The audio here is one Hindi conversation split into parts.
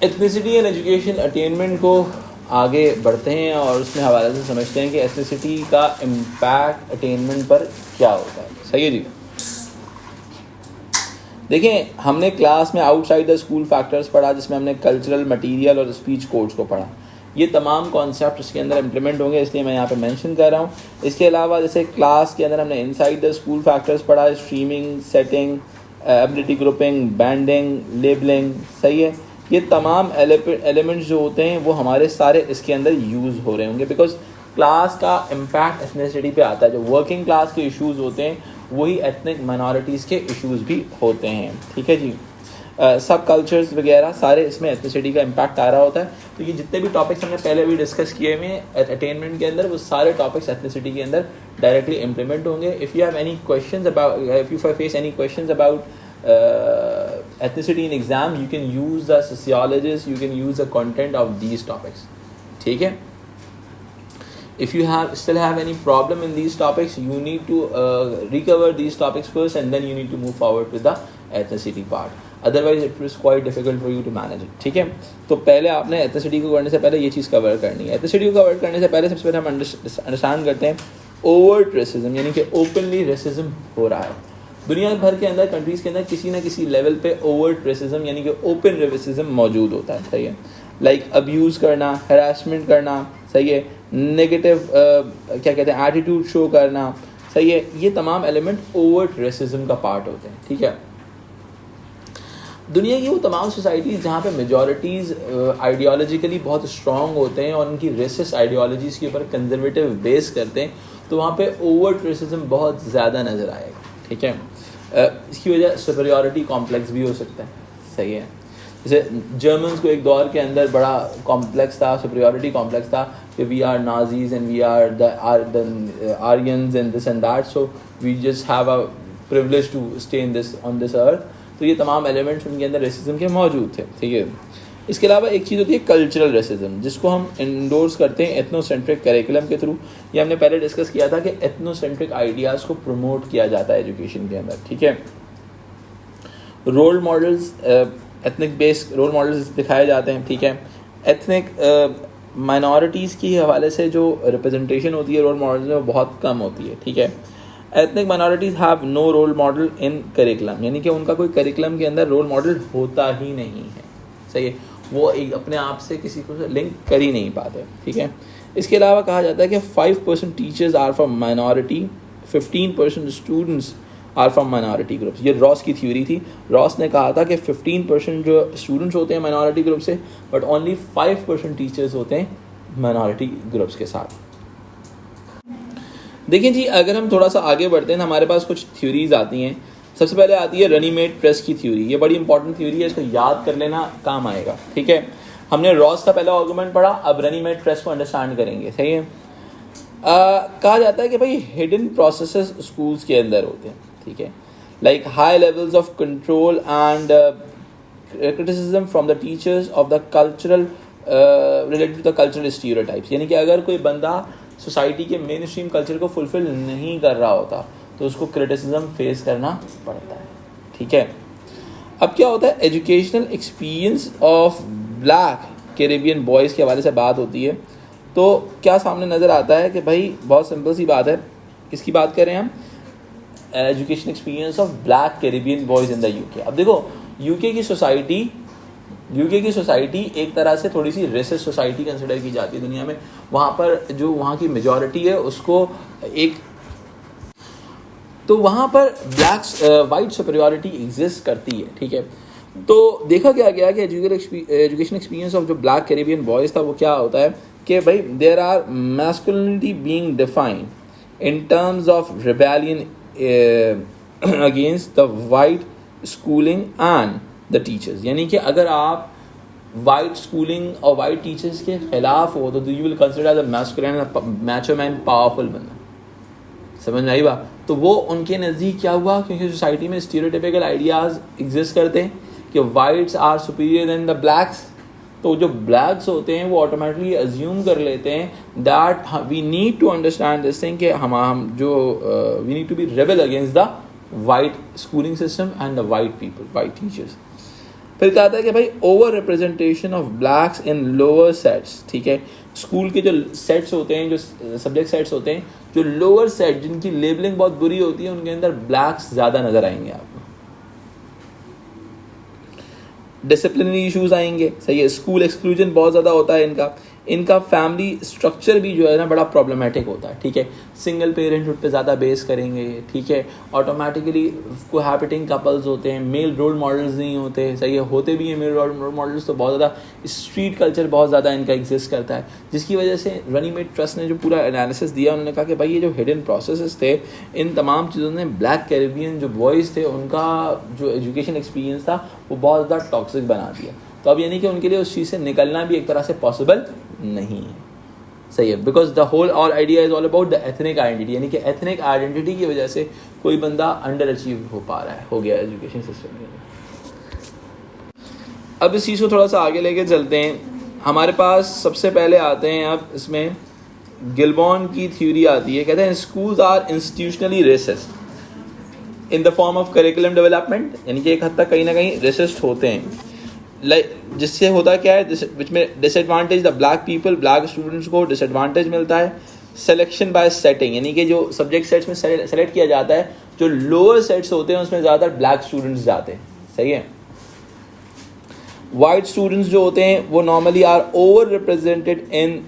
एथनिसिटी एंड एजुकेशन अटेनमेंट को आगे बढ़ते हैं और उसमें हवाले से समझते हैं कि एथनिसिटी का इम्पैक्ट अटेनमेंट पर क्या होता है। सही है जी। देखें, हमने क्लास में आउटसाइड द स्कूल फैक्टर्स पढ़ा, जिसमें हमने कल्चरल, मटेरियल और स्पीच कोड्स को पढ़ा। ये तमाम कॉन्सेप्ट इसके अंदर इम्प्लीमेंट होंगे, इसलिए मैं यहाँ पे मेंशन कर रहा हूँ। इसके अलावा जैसे क्लास के अंदर हमने इनसाइड द स्कूल फैक्टर्स पढ़ा, streaming, setting, ability grouping, banding, labelling. सही है। ये तमाम एलिमेंट्स जो होते हैं वो हमारे सारे इसके अंदर यूज़ हो रहे होंगे, बिकॉज क्लास का इम्पैक्ट एथनिसिटी पे आता है। जो वर्किंग क्लास के इश्यूज़ होते हैं वही एथनिक माइनॉरिटीज़ के इश्यूज़ भी होते हैं। ठीक है जी। सब कल्चर्स वगैरह सारे इसमें एथनिसिटी का इम्पैक्ट आ रहा होता है। तो ये जितने भी टॉपिक्स हमने पहले भी डिस्कस किए हुए हैं अटेनमेंट के अंदर, वो सारे टॉपिक्स एथनिसिटी के अंदर डायरेक्टली इम्प्लीमेंट होंगे। If you have any questions about, if you face any questions about ethnicity in exam, you can use the sociologist, you can use the content of these topics. ठीक है। If you still have any problem in these topics, you need to recover these topics first, and then you need to move forward with the ethnicity part. Otherwise it is quite difficult for you to manage it. ठीक है। तो पहले आपने ethnicity को करने से पहले ये चीज़ कवर करनी है। ethnicity को कवर करने से पहले सबसे पहले हम अंडरस्टैंड करते हैं overt racism, यानी कि openly racism हो रहा है दुनिया भर के अंदर, कंट्रीज़ के अंदर किसी ना किसी लेवल पे ओवर्ट रेसिज्म यानी कि ओपन रेसिज्म मौजूद होता है। सही है। लाइक अब्यूज़ करना, हरासमेंट करना। सही है। नेगेटिव क्या कहते हैं, एटीट्यूड शो करना। सही है। ये तमाम एलिमेंट ओवर्ट रेसिज्म का पार्ट होते हैं। ठीक है। दुनिया की वो तमाम सोसाइटीज़ जहाँ पे मेजॉरिटीज़ आइडियोलॉजिकली बहुत स्ट्रॉन्ग होते हैं और उनकी रेसिस्ट आइडियोलॉजीज़ के ऊपर कंजर्वेटिव बेस करते हैं, तो वहाँ पे ओवर्ट रेसिज्म बहुत ज़्यादा नज़र आएगा। ठीक है। इसकी वजह सुपरियॉरिटी कॉम्प्लेक्स भी हो सकता है। सही है। जैसे जर्मन्स को एक दौर के अंदर बड़ा कॉम्प्लेक्स था, सुपरियॉरिटी कॉम्प्लेक्स था कि we are Nazis and we are the Aryans and this and that, so we just have a privilege to stay in this on this earth. तो ये तमाम एलिमेंट्स उनके अंदर रेसिज्म के मौजूद थे। ठीक है। इसके अलावा एक चीज़ होती है कल्चरल रेसिज्म, जिसको हम इंडोर्स करते हैं एथनोसेंट्रिक करिकुलम के थ्रू। ये हमने पहले डिस्कस किया था कि एथनोसेंट्रिक आइडियाज़ को प्रमोट किया जाता है एजुकेशन के अंदर। ठीक है। Role models, ethnic based role models दिखाए जाते हैं। ठीक है। एथनिक माइनॉरिटीज़ की हवाले से जो रिप्रेजेंटेशन होती है रोल मॉडल्स में वो बहुत कम होती है। ठीक है। Ethnic minorities have no role model in curriculum, यानी कि उनका कोई करिकुलम के अंदर रोल मॉडल होता ही नहीं है। सही है। वो एक अपने आप से किसी को लिंक कर ही नहीं पाते। ठीक है। इसके अलावा कहा जाता है कि 5% teachers are from minority, 15% students are from minority groups. ये रॉस की थ्योरी थी। रॉस ने कहा था कि 15% जो स्टूडेंट्स होते हैं माइनॉरिटी ग्रुप से, बट ओनली 5% टीचर्स होते हैं माइनॉरिटी ग्रुप्स के साथ। देखिए जी, अगर हम थोड़ा सा आगे बढ़ते हैं, हमारे पास कुछ थ्योरीज आती हैं। सबसे पहले आती है रनीमेड प्रेस की थ्योरी। ये बड़ी इंपॉर्टेंट थ्योरी है, इसको याद कर लेना काम आएगा। ठीक है। हमने रॉस का पहला आर्गुमेंट पढ़ा, अब रनीमेड प्रेस को अंडरस्टैंड करेंगे। सही है। कहा जाता है कि भाई हिडन प्रोसेसेस स्कूल्स के अंदर होते हैं। ठीक है। Like high levels of control and criticism from the teachers of the cultural related to the cultural stereotypes, यानी कि अगर कोई बंदा सोसाइटी के मेन स्ट्रीम कल्चर को फुलफिल नहीं कर रहा होता तो उसको क्रिटिसिज्म फेस करना पड़ता है। ठीक है। अब क्या होता है, educational experience of black Caribbean boys के हवाले से बात होती है, तो क्या सामने नज़र आता है कि भाई बहुत सिंपल सी बात है। इसकी बात करें हम, education experience of black Caribbean boys in the UK. अब देखो, यूके की सोसाइटी एक तरह से थोड़ी सी रेसिस्ट सोसाइटी कंसिडर की जाती है दुनिया में। वहाँ पर जो वहाँ की मेजॉरिटी है उसको एक, तो वहाँ पर ब्लैक वाइट सुपरियॉरिटी एग्जिस्ट करती है। ठीक है। तो देखा क्या गया कि एजुकेशन एक्सपीरियंस ऑफ जो ब्लैक कैरेबियन बॉयज़ था वो क्या होता है कि भाई there are masculinity being defined in terms of rebellion against the white schooling and the teachers, यानी कि अगर आप वाइट स्कूलिंग और वाइट टीचर्स के खिलाफ हो तो you will consider the masculine macho man powerful बंदा। समझ में आई बात। तो वो उनके नज़दीक क्या हुआ, क्योंकि सोसाइटी में स्टीरियोटाइपिकल आइडियाज़ एग्जिस्ट करते हैं कि whites are superior than the blacks, तो जो ब्लैक्स होते हैं वो ऑटोमेटिकली अज्यूम कर लेते हैं that we need to understand this thing कि हम जो we need to be rebel against the white schooling system and the white people, white teachers. फिर कहा था कि भाई over representation of blacks in lower sets, ठीक है, स्कूल के जो सेट्स होते हैं, जो सब्जेक्ट सेट्स होते हैं, जो लोअर सेट जिनकी लेबलिंग बहुत बुरी होती है, उनके अंदर ब्लैक्स ज़्यादा नज़र आएंगे आपको। डिसिप्लिनरी इश्यूज आएंगे, सही है, स्कूल एक्सक्लूजन बहुत ज़्यादा होता है इनका फैमिली स्ट्रक्चर भी जो है ना बड़ा प्रॉब्लमेटिक होता है, ठीक है, सिंगल पेरेंटहुड पे ज़्यादा बेस करेंगे, ठीक है, ऑटोमेटिकली कोहैबिटिंग कपल्स होते हैं, मेल रोल मॉडल्स नहीं होते, सही है, होते भी हैं मेल रोल मॉडल्स तो बहुत ज़्यादा, स्ट्रीट कल्चर बहुत ज़्यादा इनका एग्जिस्ट करता है, जिसकी वजह से रनीमेड ट्रस्ट ने जो पूरा एनालिसिस दिया, उन्होंने कहा कि भाई ये जो हिडन प्रोसेसेस थे, इन तमाम चीज़ों ने ब्लैक कैरिबियन जो बॉयज़ थे उनका जो एजुकेशन एक्सपीरियंस था वो बहुत ज़्यादा टॉक्सिक बना दिया। तो अब यानी कि उनके लिए उस चीज़ से निकलना भी एक तरह से पॉसिबल नहीं है, सही है, बिकॉज द होल और idea is all about the ethnic identity, यानी कि एथनिक आइडेंटिटी की वजह से कोई बंदा अंडर अचीव हो पा रहा है, हो गया एजुकेशन सिस्टम में। अब इस चीज़ को थोड़ा सा आगे लेके चलते हैं। हमारे पास सबसे पहले आते हैं अब इसमें गिलबॉर्न की थ्योरी आती है, कहते हैं schools are institutionally racist in the form of curriculum development, यानी कि एक हद तक कहीं ना कहीं रेसिस्ट होते हैं, जिससे होता क्या है, विच में disadvantage the black people, black students को डिसएडवांटेज मिलता है। सिलेक्शन बाय सेटिंग, यानी कि जो सब्जेक्ट सेट्स में सेलेक्ट किया जाता है, जो लोअर सेट्स होते हैं उसमें ज़्यादातर ब्लैक स्टूडेंट्स जाते हैं, सही है। वाइट स्टूडेंट्स जो होते हैं वो normally are over represented in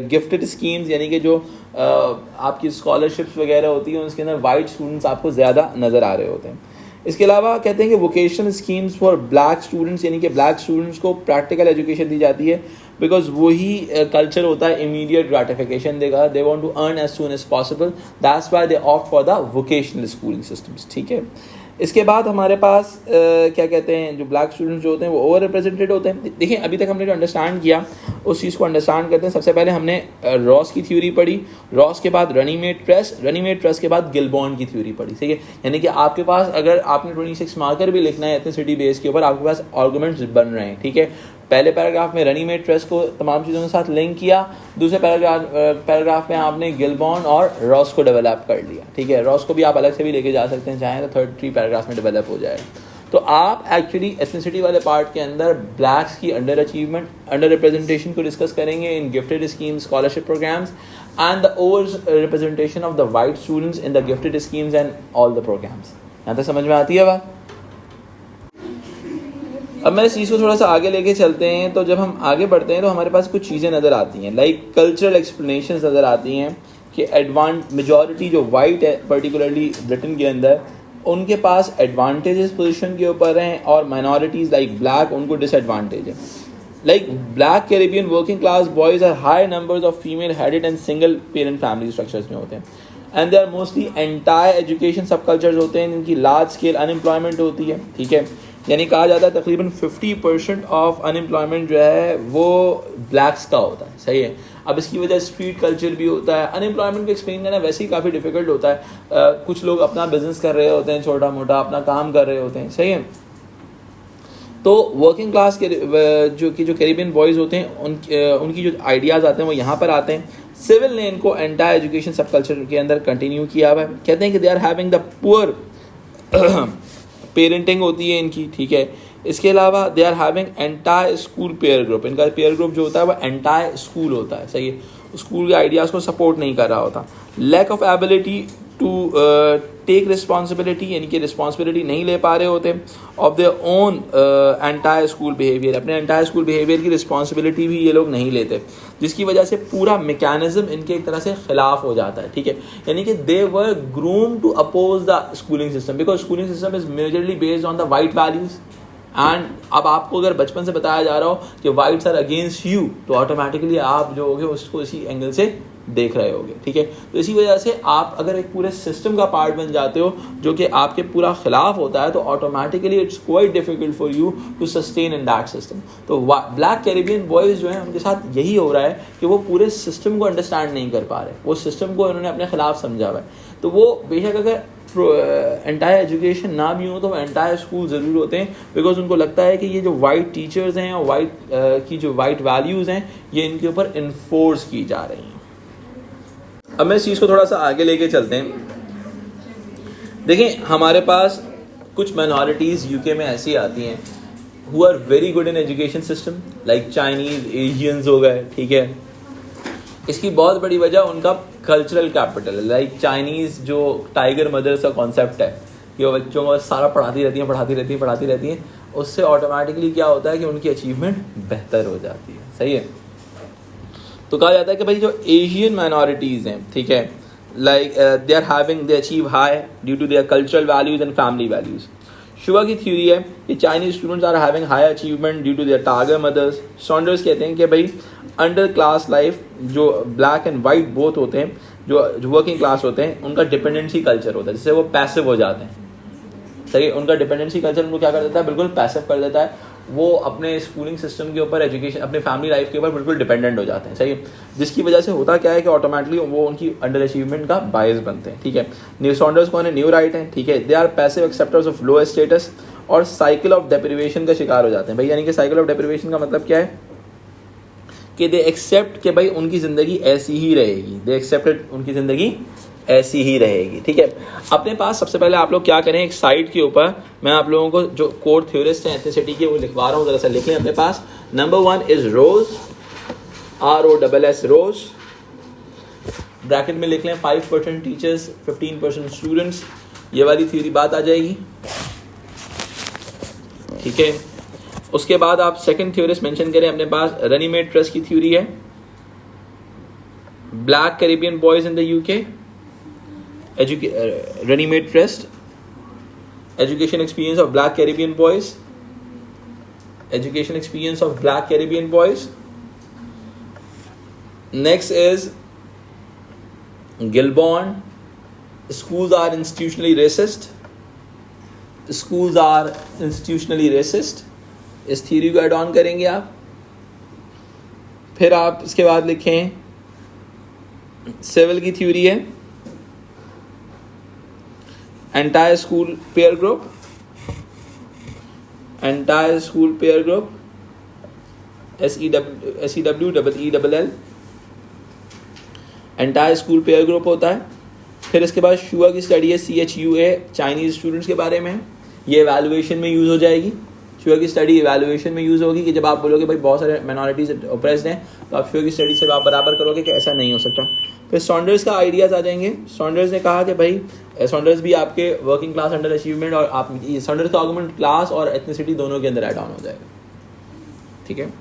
gifted schemes, यानी कि जो आपकी स्कॉलरशिप्स वगैरह होती हैं उसके अंदर वाइट स्टूडेंट्स आपको ज़्यादा नज़र आ रहे होते हैं। इसके अलावा कहते हैं कि vocational schemes for black students, यानी कि ब्लैक स्टूडेंट्स को प्रैक्टिकल एजुकेशन दी जाती है, बिकॉज वही कल्चर होता है इमीडिएट ग्रेटिफिकेशन देगा, they want to earn as soon as possible, that's why they opt for the vocational schooling systems, ठीक है। इसके बाद हमारे पास क्या कहते हैं, जो ब्लैक स्टूडेंट्स जो होते हैं वो ओवर रिप्रेजेंटेड होते हैं। देखिए अभी तक हमने जो अंडरस्टैंड किया उस चीज़ को अंडरस्टैंड करते हैं। सबसे पहले हमने रॉस की थ्योरी पढ़ी, रॉस के बाद रनीमेड ट्रस्ट के बाद गिलबॉर्न की थ्योरी पढ़ी, ठीक है। यानी कि आपके पास अगर आपने 26 मार्कर भी लिखना है एथनिसिटी बेस के ऊपर, आपके पास आर्गूमेंट्स बन रहे हैं, ठीक है। पहले पैराग्राफ में रनीमेड ट्रस्ट को तमाम चीज़ों के साथ लिंक किया, दूसरे पैराग्राफ में आपने गिलबॉर्न और रॉस को डेवलप कर लिया, ठीक है। रॉस को भी आप अलग से भी लेके जा सकते हैं चाहें तो, 3 पैराग्राफ में डेवलप हो जाएगा। तो आप एक्चुअली एथनिसिटी वाले पार्ट के अंदर ब्लैक्स की अंडर अचीवमेंट, अंडर रिप्रेजेंटेशन को डिस्कस करेंगे in gifted schemes, scholarship programmes, and the over representation of the white students in the gifted schemes and all the programmes. यहाँ तक समझ में आती है बात? अब मैं इस चीज़ को थोड़ा सा आगे लेके चलते हैं। तो जब हम आगे बढ़ते हैं तो हमारे पास कुछ चीज़ें नज़र आती हैं, लाइक कल्चरल एक्सप्लेनेशंस नज़र आती हैं कि मेजॉरिटी जो वाइट है पर्टिकुलरली ब्रिटेन के अंदर, उनके पास एडवांटेजेस पोजीशन के ऊपर हैं और माइनॉरिटीज़ लाइक ब्लैक उनको डिसएडवांटेज है। Like black Caribbean working class boys are high numbers of female headed and single parent family structures में होते हैं, and they are mostly entire education subcultures होते हैं जिनकी लार्ज स्केल अनएम्प्लॉयमेंट होती है, ठीक है। यानी कहा जाता है तकरीबन 50% ऑफ अनएम्प्लॉयमेंट जो है वो ब्लैक्स का होता है, सही है। अब इसकी वजह स्ट्रीट कल्चर भी होता है। अनएम्प्लॉयमेंट को एक्सप्लेन करना वैसे ही काफ़ी डिफिकल्ट होता है। कुछ लोग अपना बिजनेस कर रहे होते हैं, छोटा मोटा अपना काम कर रहे होते हैं, सही है। तो वर्किंग क्लास के जो कैरिबियन बॉयज़ होते हैं उनकी जो आइडियाज़ आते हैं वो यहाँ पर आते हैं। सिविल ने इनको एंटायर एजुकेशन सब कल्चर के अंदर कंटिन्यू किया हुआ है। कहते हैं कि they are having the poor parenting होती है इनकी, ठीक है। इसके अलावा they are having entire school peer group, इनका पेयर ग्रुप जो होता है वो एंटायर स्कूल होता है, सही है। स्कूल के आइडियाज़ को सपोर्ट नहीं कर रहा होता। Lack of ability to take responsibility, यानी कि रिस्पॉन्सिबिलिटी नहीं ले पा रहे होते of their own entire school behaviour, अपने एंटायर स्कूल बिहेवियर की रिस्पॉन्सिबिलिटी भी ये लोग नहीं लेते, जिसकी वजह से पूरा मैकेनिज्म इनके एक तरह से खिलाफ हो जाता है, ठीक है। यानी कि they were groom to oppose the schooling system, because schooling system is majorly based on the white values. And अब आपको अगर बचपन से बताया जा रहा हो कि वाइट्स आर अगेंस्ट यू, तो ऑटोमेटिकली आप जो होगे उसको इसी एंगल से देख रहे होगे, ठीक है। तो इसी वजह से आप अगर एक पूरे सिस्टम का पार्ट बन जाते हो जो कि आपके पूरा खिलाफ होता है, तो automatically it's quite difficult for you to sustain in that system. तो ब्लैक कैरिबियन बॉयज़ जो हैं उनके साथ यही हो रहा है कि वो पूरे सिस्टम को अंडरस्टैंड नहीं कर पा रहे, वो सिस्टम को उन्होंने अपने खिलाफ समझा हुआ है। तो वो बेशक अगर एंटायर एजुकेशन ना भी हो तो एंटायर स्कूल ज़रूर होते हैं, बिकॉज उनको लगता है कि ये जो वाइट टीचर्स हैं और वाइट की जो वाइट वैल्यूज़ हैं ये इनके ऊपर इन्फोर्स की जा रही हैं। अब मैं इस चीज़ को थोड़ा सा आगे लेके चलते हैं। देखिए हमारे पास कुछ माइनॉरिटीज़ यूके में ऐसी आती हैं who are very good in education system, like Chinese, Asians हो गए, ठीक है। इसकी बहुत बड़ी वजह उनका कल्चरल कैपिटल है। लाइक चाइनीज जो टाइगर मदर्स का कॉन्सेप्ट है कि वो बच्चों को सारा पढ़ाती रहती हैं, उससे ऑटोमेटिकली क्या होता है कि उनकी अचीवमेंट बेहतर हो जाती है, सही है। तो कहा जाता है कि भाई जो एशियन माइनॉरिटीज़ हैं, ठीक है, like they achieve high due to their cultural values and family values. Chua की थ्योरी है कि Chinese students are having high achievement due to their tiger mothers. Saunders कहते हैं कि भाई अंडर क्लास लाइफ जो ब्लैक एंड वाइट बोथ होते हैं, जो वर्किंग क्लास होते हैं, उनका डिपेंडेंसी कल्चर होता है, जिससे वो पैसिव हो जाते हैं, सही। उनका डिपेंडेंसी कल्चर उनको क्या कर देता है, बिल्कुल पैसिव कर देता है। वो अपने स्कूलिंग सिस्टम के ऊपर, एजुकेशन, अपने फैमिली लाइफ के ऊपर बिल्कुल डिपेंडेंट हो जाते हैं, सही। जिसकी वजह से होता क्या है कि ऑटोमेटिकली वो उनकी अंडर अचीवमेंट का बायस बनते हैं, ठीक है। न्यू सॉन्डर्स कौन है, न्यू राइट है, ठीक है। They are passive acceptors of low status और साइकिल ऑफ डेप्रिवेशन का शिकार हो जाते हैं भाई। यानी कि साइकिल ऑफ डेप्रिवेशन का मतलब क्या है कि दे एक्सेप्ट कि भाई उनकी ज़िंदगी ऐसी ही रहेगी, दे एक्सेप्टेड उनकी ज़िंदगी ऐसी ही रहेगी, ठीक है। अपने पास सबसे पहले आप लोग क्या करें, एक साइड के ऊपर मैं आप लोगों को जो कोर थ्योरिस्ट हैं एथनिसिटी के वो लिखवा रहा हूँ, ज़रा सा लिख लें अपने पास। Number 1 is Ross, ROSS Ross, bracket में लिख लें 5% टीचर्स 15% स्टूडेंट्स, ये वाली थ्योरी बात आ जाएगी, ठीक है। उसके बाद आप सेकंड थ्योरिस्ट मेंशन करें अपने पास, रनीमेड ट्रस्ट की थ्योरी है, black Caribbean boys in the UK, Runnymede Trust, education experience of black Caribbean boys, education experience of black Caribbean boys. Next is Gilborn, schools are institutionally racist, schools are institutionally racist, इस थ्योरी को एड ऑन करेंगे आप। फिर आप इसके बाद लिखें सिविल की थ्योरी है, entire school peer group, entire school peer group, SEWEELL, entire school peer group होता है। फिर इसके बाद शुआ की स्टडी है CHUA, चाइनीज स्टूडेंट्स के बारे में, ये एवेलुएशन में यूज़ हो जाएगी। शुआ की स्टडी एवेलुएशन में यूज़ होगी कि जब आप बोलोगे भाई बहुत सारे माइनॉरिटीज ऑप्रेस्ड हैं, तो आप शुआ की स्टडी से आप बराबर करोगे कि ऐसा नहीं हो सकता। फिर सॉन्डर्स का आइडियाज़ आ जाएंगे। सॉन्डर्स ने कहा कि भाई सॉन्डर्स भी आपके वर्किंग क्लास अंडर अचीवमेंट और आप सॉन्डर्स का आर्गुमेंट क्लास और एथनिसिटी दोनों के अंदर ऐड ऑन हो जाएगा, ठीक है।